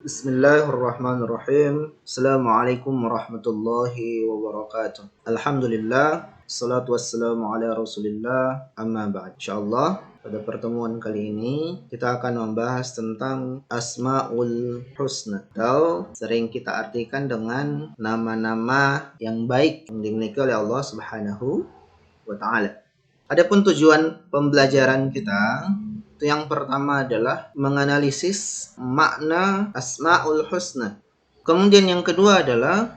Bismillahirrahmanirrahim. Assalamualaikum warahmatullahi wabarakatuh. Alhamdulillah, salatu wassalamu ala rasulillah, amma ba'd. Insyaallah pada pertemuan kali ini kita akan membahas tentang Asmaul Husna, atau sering kita artikan dengan nama-nama yang baik yang dimiliki oleh Allah Subhanahu wa taala. Adapun tujuan pembelajaran kita, itu yang pertama adalah menganalisis makna Asmaul Husna. Kemudian yang kedua adalah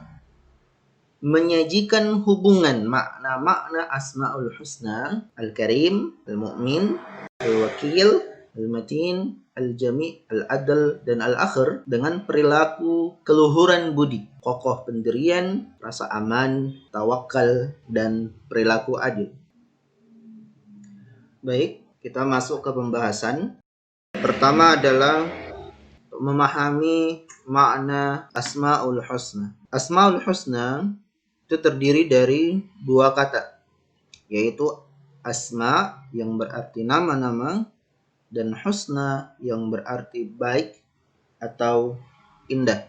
menyajikan hubungan makna-makna Asmaul Husna, Al-Karim, Al-Mu'min, Al-Wakil, Al-Matin, Al-Jami', Al-Adl, dan Al-Akhir dengan perilaku keluhuran budi, kokoh pendirian, rasa aman, tawakal, dan perilaku adil. Baik, kita masuk ke pembahasan. Pertama adalah memahami makna Asmaul Husna. Asmaul Husna itu terdiri dari dua kata, yaitu asma yang berarti nama-nama dan husna yang berarti baik atau indah.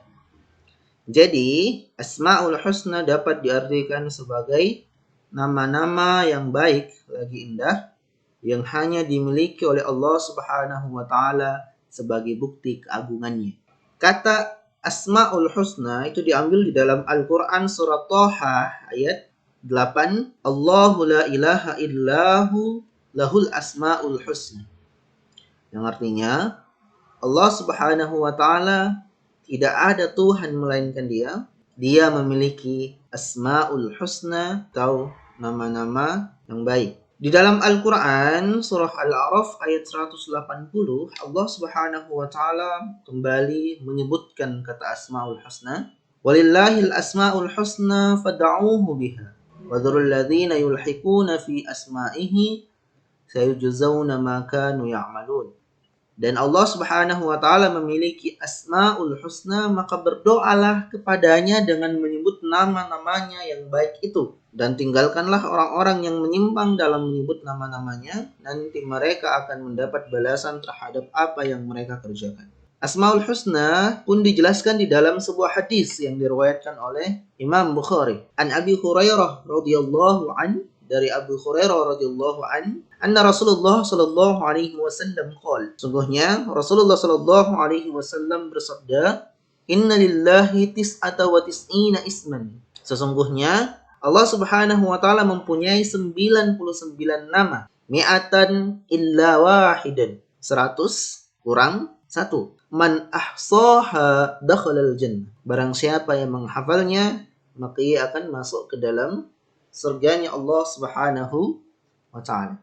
Jadi, Asmaul Husna dapat diartikan sebagai nama-nama yang baik lagi indah yang hanya dimiliki oleh Allah Subhanahu wa taala sebagai bukti keagungannya. Kata Asmaul Husna itu diambil di dalam Al-Qur'an surah Thaha ayat 8, Allahu la ilaha illahu lahul asmaul husna. Yang artinya Allah Subhanahu wa taala tidak ada Tuhan melainkan Dia. Dia memiliki Asmaul Husna atau nama-nama yang baik. Di dalam Al-Quran, surah Al-A'raf ayat 180, Allah Subhanahu wa ta'ala kembali menyebutkan kata Asma'ul Husna. Walillahil asma'ul husna fada'uhu biha. Wadhurul ladhina yulhikuna fi asma'ihi sayujuzawna ma kanu ya'malun. Dan Allah Subhanahu wa ta'ala memiliki Asma'ul Husna, maka berdoalah kepadanya dengan menyebut nama-namanya yang baik itu. Dan tinggalkanlah orang-orang yang menyimpang dalam menyebut nama-namanya, nanti mereka akan mendapat balasan terhadap apa yang mereka kerjakan. Asma'ul Husna pun dijelaskan di dalam sebuah hadis yang diriwayatkan oleh Imam Bukhari. An Abi Hurairah radhiyallahu an, dari Abu Hurairah radhiyallahu an, anna Rasulullah sallallahu alaihi wasallam qala, sungguhnya Rasulullah sallallahu alaihi wasallam bersabda, inna lillahi tis'ata wa tis'ina isman, sesungguhnya Allah Subhanahu wa taala mempunyai 99 nama, mi'atan illa wahidan, 100 kurang 1. Man ahsaha dakhalal jannah, barang siapa yang menghafalnya maka ia akan masuk ke dalam surganya Allah Subhanahu wa ta'ala.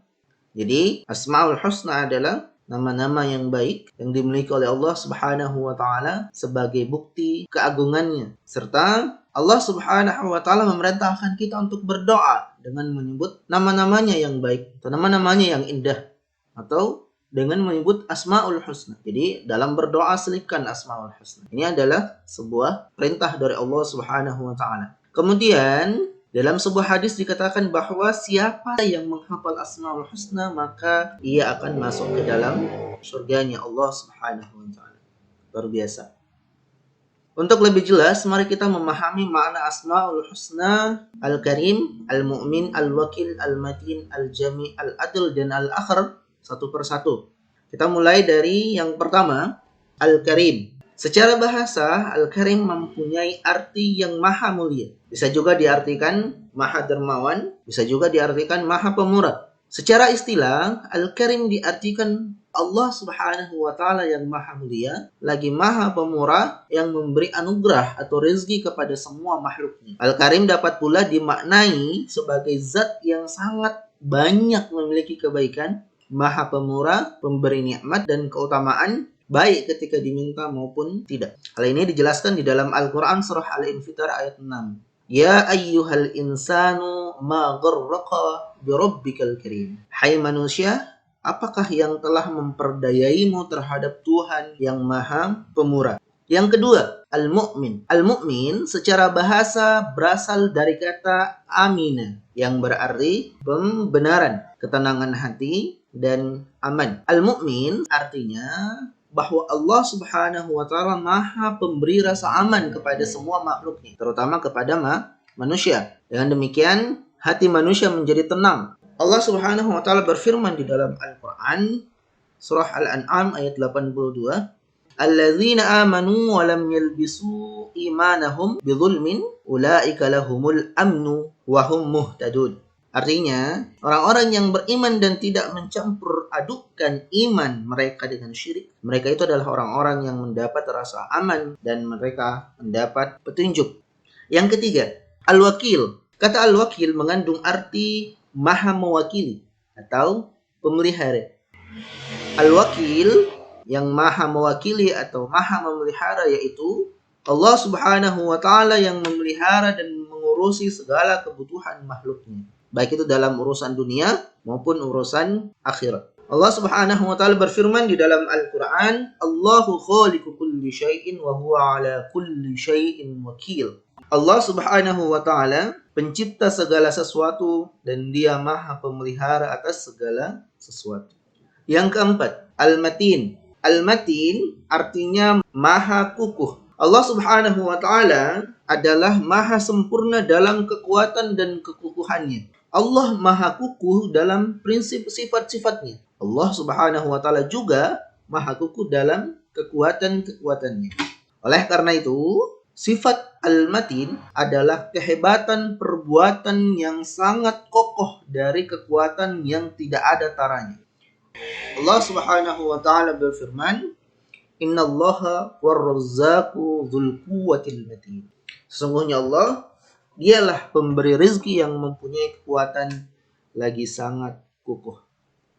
Jadi Asmaul Husna adalah nama-nama yang baik yang dimiliki oleh Allah Subhanahu wa ta'ala sebagai bukti keagungannya. Serta Allah Subhanahu wa ta'ala memerintahkan kita untuk berdoa dengan menyebut nama-namanya yang baik atau nama-namanya yang indah, atau dengan menyebut Asmaul Husna. Jadi dalam berdoa selipkan Asmaul Husna. Ini adalah sebuah perintah dari Allah Subhanahu wa ta'ala. Kemudian dalam sebuah hadis dikatakan bahwa siapa yang menghafal Asmaul Husna maka ia akan masuk ke dalam surganya Allah Subhanahu wa ta'ala. Luar biasa. Untuk lebih jelas, mari kita memahami makna Asmaul Husna, Al-Karim, Al-Mu'min, Al-Wakil, Al-Matin, Al-Jami', Al-Adl, dan Al-Akhir satu persatu. Kita mulai dari yang pertama, Al-Karim. Secara bahasa, Al-Karim mempunyai arti yang maha mulia. Bisa juga diartikan maha dermawan, bisa juga diartikan maha pemurah. Secara istilah, Al-Karim diartikan Allah Subhanahu wa ta'ala yang maha mulia, lagi maha pemurah yang memberi anugerah atau rezeki kepada semua makhluknya. Al-Karim dapat pula dimaknai sebagai zat yang sangat banyak memiliki kebaikan, maha pemurah, pemberi nikmat dan keutamaan, baik ketika diminta maupun tidak. Hal ini dijelaskan di dalam Al-Quran surah Al-Infitar ayat 6. Ya ayyuhal insanu ma gharraqa bi rabbikal karim. Hai manusia, apakah yang telah memperdayaimu terhadap Tuhan yang maha pemurah? Yang kedua, Al-Mu'min. Al-Mu'min secara bahasa berasal dari kata amina, yang berarti pembenaran, ketenangan hati, dan aman. Al-Mu'min artinya bahwa Allah Subhanahu wa taala Maha pemberi rasa aman kepada semua makhluknya, terutama kepada manusia. Dengan demikian, hati manusia menjadi tenang. Allah Subhanahu wa taala berfirman di dalam Al-Qur'an surah Al-An'am ayat 82, "Alladzina amanu wa lam yalbisu imanahum bidzulmin ulaika lahumul amnu wa hum muhtadun." Artinya, orang-orang yang beriman dan tidak mencampur adukkan iman mereka dengan syirik, mereka itu adalah orang-orang yang mendapat rasa aman dan mereka mendapat petunjuk. Yang ketiga, al-wakil. Kata al-wakil mengandung arti maha mewakili atau pemelihara. Al-wakil yang maha mewakili atau maha memelihara yaitu Allah Subhanahu wa taala yang memelihara dan mengurusi segala kebutuhan makhluknya, baik itu dalam urusan dunia maupun urusan akhirat. Allah Subhanahu wa taala berfirman di dalam Al-Qur'an, "Allahu khaliqu kulli syai'in wa huwa 'ala kulli syai'in wakil." Allah Subhanahu wa taala pencipta segala sesuatu dan Dia Maha pemelihara atas segala sesuatu. Yang keempat, Al-Matin. Al-Matin artinya maha kukuh. Allah Subhanahu wa taala adalah maha sempurna dalam kekuatan dan kekukuhannya. Allah maha kukuh dalam prinsip sifat-sifatnya. Allah Subhanahu wa taala juga maha kukuh dalam kekuatan-kekuatannya. Oleh karena itu, sifat Al-Matin adalah kehebatan perbuatan yang sangat kokoh dari kekuatan yang tidak ada taranya. Allah Subhanahu wa taala berfirman, "Innallaha war-razzaqu dzul quwwatil matin." Sesungguhnya Allah, Dialah pemberi rezeki yang mempunyai kekuatan lagi sangat kukuh.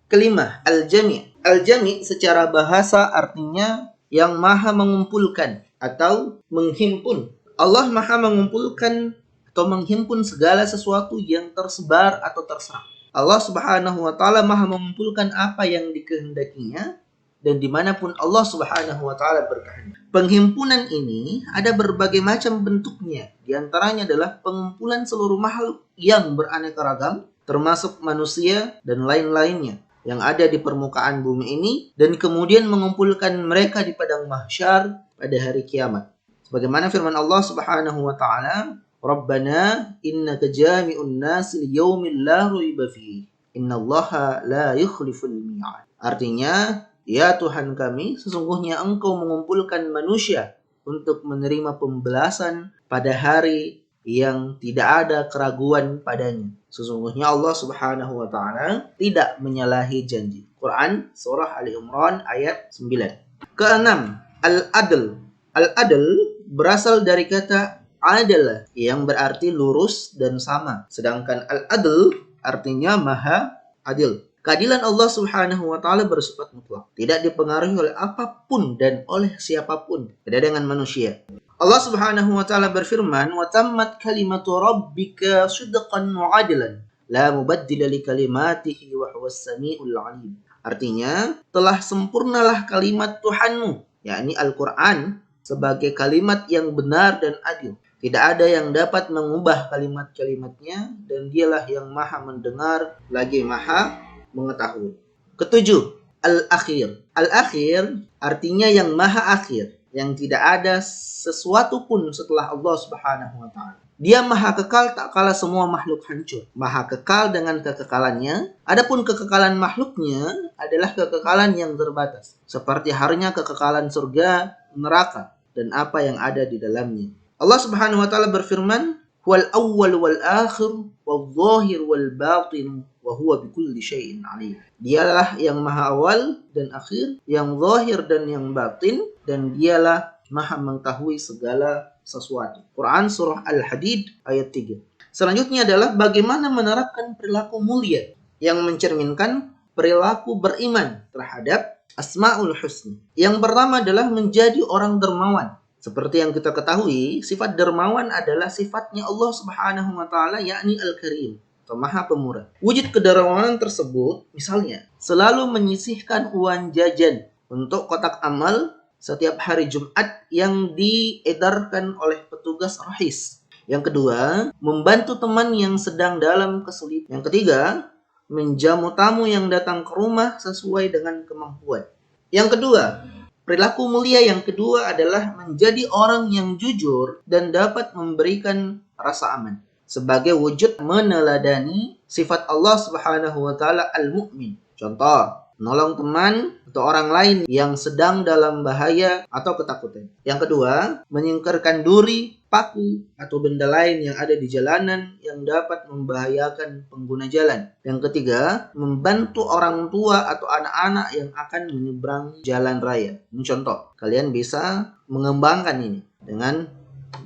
Kelima, al-jami'. Al-jami' secara bahasa artinya yang maha mengumpulkan atau menghimpun. Allah maha mengumpulkan atau menghimpun segala sesuatu yang tersebar atau terserap. Allah Subhanahu wa taala maha mengumpulkan apa yang dikehendakinya dan dimanapun Allah Subhanahu wa taala berkehendak. Penghimpunan ini ada berbagai macam bentuknya. Di antaranya adalah pengumpulan seluruh makhluk yang beraneka ragam, termasuk manusia dan lain-lainnya yang ada di permukaan bumi ini, dan kemudian mengumpulkan mereka di padang mahsyar pada hari kiamat. Sebagaimana firman Allah Subhanahu wa taala, "Rabbana innaka jami'un nas liyaumin la raiba fihi. Innallaha la yukhliful mi'ad." Artinya, ya Tuhan kami, sesungguhnya Engkau mengumpulkan manusia untuk menerima pembalasan pada hari yang tidak ada keraguan padanya. Sesungguhnya Allah Subhanahu wa taala tidak menyalahi janji. Quran surah Ali Imran ayat 9. Keenam, al-adl. Al-adl berasal dari kata adalah yang berarti lurus dan sama. Sedangkan al-adl artinya maha adil. Keadilan Allah Subhanahu wa taala bersifat mutlak, tidak dipengaruhi oleh apapun dan oleh siapapun, beda dengan manusia. Allah Subhanahu wa taala berfirman, "Wa tammat kalimatu rabbika shidqan wa 'adlan, la mubaddila li kalimatihi wa huwas samiul 'alim." Artinya, telah sempurnalah kalimat Tuhanmu, yakni Al-Qur'an, sebagai kalimat yang benar dan adil. Tidak ada yang dapat mengubah kalimat-kalimatnya dan Dialah yang Maha mendengar lagi Maha mengetahui. Ketujuh, al-akhir. Al-akhir artinya yang maha akhir, yang tidak ada sesuatu pun setelah Allah Subhanahu wa taala. Dia maha kekal tak kala semua makhluk hancur. Maha kekal dengan kekekalannya. Adapun kekekalan makhluknya adalah kekekalan yang terbatas, seperti halnya kekekalan surga, neraka, dan apa yang ada di dalamnya. Allah Subhanahu wa taala berfirman, "Huwal awwal wal akhir wal zahir wal batin wa huwa bikulli syai'in alim." Dialah yang maha awal dan akhir, yang zahir dan yang batin, dan Dialah maha mengetahui segala sesuatu. Quran surah Al-Hadid ayat 3. Selanjutnya adalah bagaimana menerapkan perilaku mulia yang mencerminkan perilaku beriman terhadap Asmaul Husna. Yang pertama adalah menjadi orang dermawan. Seperti yang kita ketahui, sifat dermawan adalah sifatnya Allah Subhanahu wa taala, yakni Al-Karim, atau Maha Pemurah. Wujud kedermawanan tersebut misalnya selalu menyisihkan uang jajan untuk kotak amal setiap hari Jumat yang diedarkan oleh petugas rohis. Yang kedua, membantu teman yang sedang dalam kesulitan. Yang ketiga, menjamu tamu yang datang ke rumah sesuai dengan kemampuan. Yang kedua, Perilaku mulia yang kedua adalah menjadi orang yang jujur dan dapat memberikan rasa aman sebagai wujud meneladani sifat Allah Subhanahu wa taala al-mu'min. Contoh, menolong teman atau orang lain yang sedang dalam bahaya atau ketakutan. Yang kedua, menyingkirkan duri, paku, atau benda lain yang ada di jalanan yang dapat membahayakan pengguna jalan. Yang ketiga, membantu orang tua atau anak-anak yang akan menyeberang jalan raya. Ini contoh. Kalian bisa mengembangkan ini dengan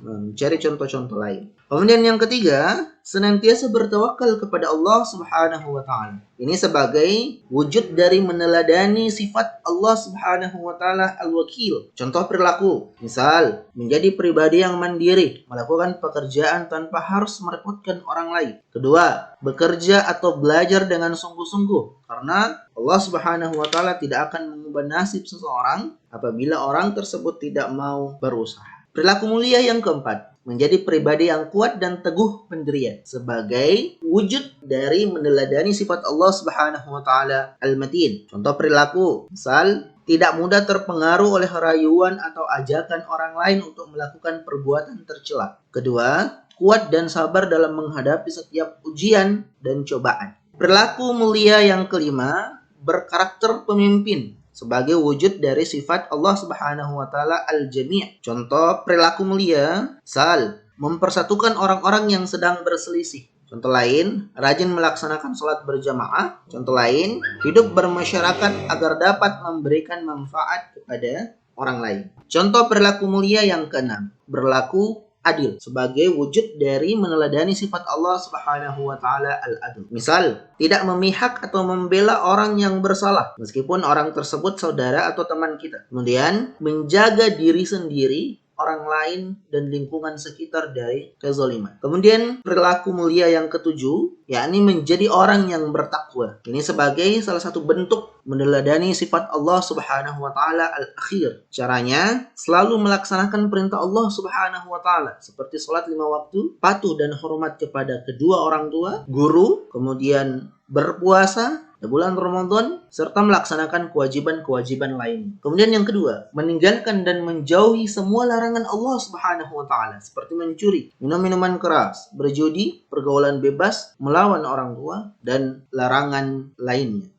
mencari contoh-contoh lain. Kemudian yang ketiga, senantiasa bertawakal kepada Allah Subhanahu wa taala. Ini sebagai wujud dari meneladani sifat Allah Subhanahu wa taala al-wakil. Contoh perilaku, misal menjadi pribadi yang mandiri, melakukan pekerjaan tanpa harus merepotkan orang lain. Kedua, bekerja atau belajar dengan sungguh-sungguh karena Allah Subhanahu wa taala tidak akan mengubah nasib seseorang apabila orang tersebut tidak mau berusaha. Perilaku mulia yang keempat, menjadi pribadi yang kuat dan teguh pendirian sebagai wujud dari meneladani sifat Allah Subhanahu wa taala Al-Matin. Contoh perilaku, misal tidak mudah terpengaruh oleh rayuan atau ajakan orang lain untuk melakukan perbuatan tercela. Kedua, kuat dan sabar dalam menghadapi setiap ujian dan cobaan. Perilaku mulia yang kelima, berkarakter pemimpin sebagai wujud dari sifat Allah Subhanahu wa taala Al-Jami'. Contoh perilaku mulia, misal mempersatukan orang-orang yang sedang berselisih. Contoh lain, rajin melaksanakan sholat berjamaah. Contoh lain, hidup bermasyarakat agar dapat memberikan manfaat kepada orang lain. Contoh perilaku mulia yang keenam, berlaku adil sebagai wujud dari meneladani sifat Allah Subhanahu wa taala al-adl. Misal, tidak memihak atau membela orang yang bersalah meskipun orang tersebut saudara atau teman kita. Kemudian, menjaga diri sendiri, orang lain dan lingkungan sekitar dari kezaliman. Kemudian perilaku mulia yang ketujuh, yakni menjadi orang yang bertakwa. Ini sebagai salah satu bentuk meneladani sifat Allah Subhanahu wa taala al-akhir. Caranya selalu melaksanakan perintah Allah Subhanahu wa taala seperti salat 5 waktu, patuh dan hormat kepada kedua orang tua, guru, kemudian berpuasa di bulan Ramadan serta melaksanakan kewajiban-kewajiban lain. Kemudian yang kedua, meninggalkan dan menjauhi semua larangan Allah Subhanahu wa taala seperti mencuri, minum minuman keras, berjudi, pergaulan bebas, melawan orang tua dan larangan lainnya.